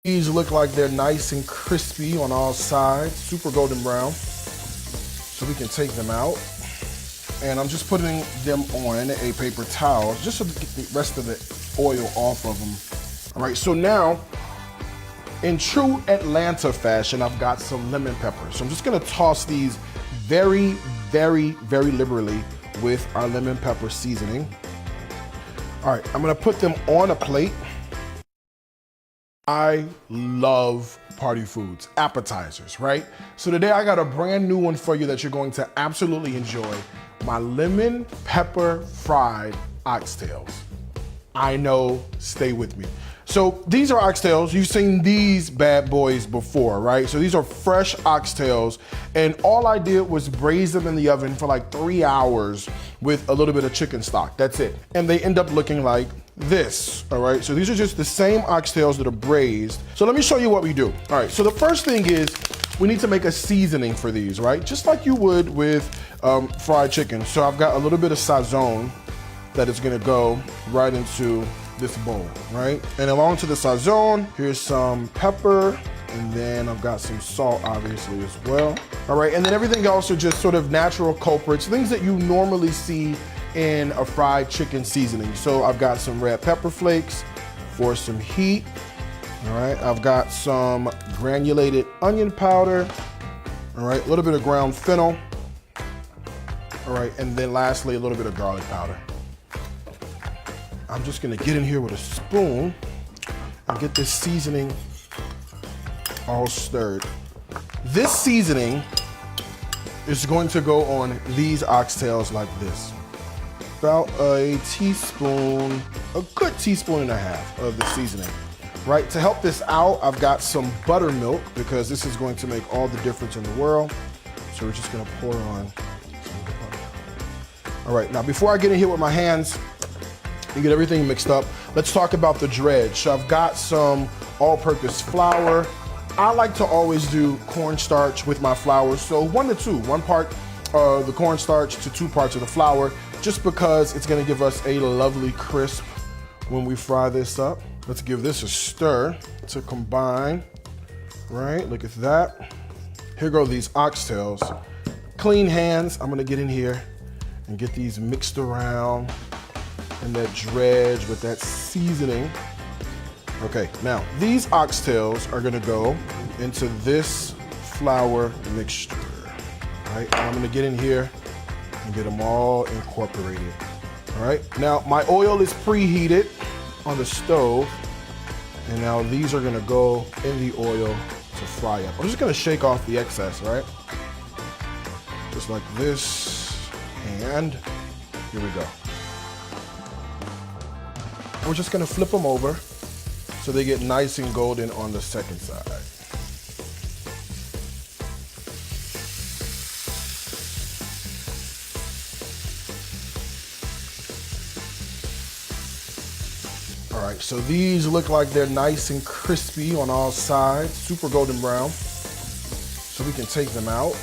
These look like they're nice and crispy on all sides, super golden brown. So we can take them out. And I'm just putting them on a paper towel just so to get the rest of the oil off of them. All right, so now, in true Atlanta fashion, I've got some lemon pepper. So I'm just gonna toss these very, very, very liberally with our lemon pepper seasoning. All right, I'm gonna put them on a plate. I love party foods, appetizers, right? So today I got a brand new one for you that you're going to absolutely enjoy. My lemon pepper fried oxtails. I know, stay with me. So these are oxtails. You've seen these bad boys before, right? So these are fresh oxtails, and all I did was braise them in the oven for like 3 hours with a little bit of chicken stock. That's it. And they end up looking like this, all right? So these are just the same oxtails that are braised. So let me show you what we do. All right, so the first thing is we need to make a seasoning for these, right? Just like you would with fried chicken. So I've got a little bit of sazon that is gonna go right into this bowl, right? And along to the sazon, here's some pepper, and then I've got some salt, obviously, as well. All right, and then everything else are just sort of natural culprits, things that you normally see in a fried chicken seasoning. So I've got some red pepper flakes for some heat. All right, I've got some granulated onion powder. All right, a little bit of ground fennel. All right, and then lastly, a little bit of garlic powder. I'm just gonna get in here with a spoon and get this seasoning all stirred. This seasoning is going to go on these oxtails like this. About a teaspoon, a good teaspoon and a half of the seasoning. Right, to help this out, I've got some buttermilk because this is going to make all the difference in the world. So we're just gonna pour on some of the buttermilk. All right, now before I get in here with my hands and get everything mixed up, let's talk about the dredge. So I've got some all-purpose flour. I like to always do cornstarch with my flour. So 1 to 2, 1 part of the cornstarch to 2 parts of the flour, just because it's gonna give us a lovely crisp when we fry this up. Let's give this a stir to combine, right? Look at that. Here go these oxtails. Clean hands, I'm gonna get in here and get these mixed around in that dredge with that seasoning. Okay, now these oxtails are gonna go into this flour mixture, right? And I'm gonna get in here and get them all incorporated, all right? Now my oil is preheated on the stove, and now these are gonna go in the oil to fry up. I'm just gonna shake off the excess, right? Just like this, and here we go. We're just gonna flip them over so they get nice and golden on the second side. All right, so these look like they're nice and crispy on all sides, super golden brown. So we can take them out.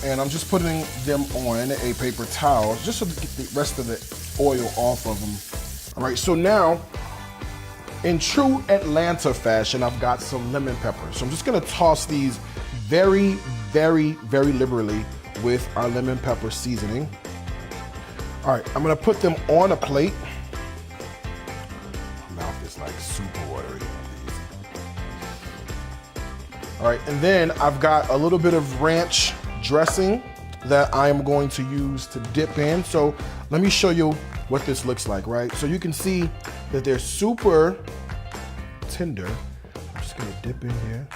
And I'm just putting them on a paper towel just so to get the rest of the oil off of them. All right, so now, in true Atlanta fashion, I've got some lemon pepper. So I'm just gonna toss these very, very, very liberally with our lemon pepper seasoning. All right, I'm gonna put them on a plate. It's like super watery on these. All right, and then I've got a little bit of ranch dressing that I am going to use to dip in. So let me show you what this looks like, right? So you can see that they're super tender. I'm just gonna dip in here,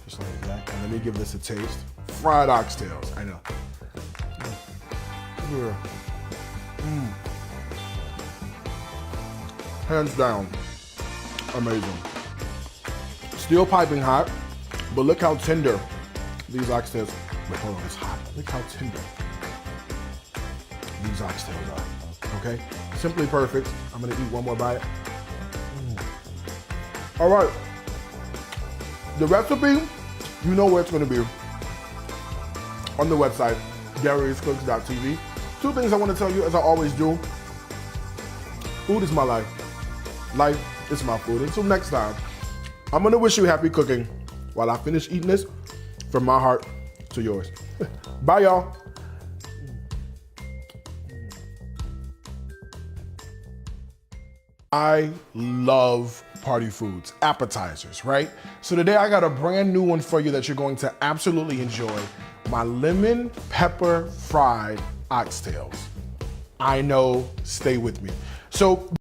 just like that. And let me give this a taste. Fried oxtails, I know. Hands down, amazing. Still piping hot, but look how tender these oxtails. Wait, hold on, it's hot. Look how tender these oxtails are, okay? Simply perfect. I'm gonna eat one more bite. All right, the recipe, you know where it's gonna be. On the website, Gary'sCooks.tv. 2 things I wanna tell you, as I always do. Food is my life. Life It's my food. Until next time, I'm gonna wish you happy cooking while I finish eating this from my heart to yours. Bye, y'all. I love party foods, appetizers, right? So today I got a brand new one for you that you're going to absolutely enjoy. My lemon pepper fried oxtails. I know, stay with me. So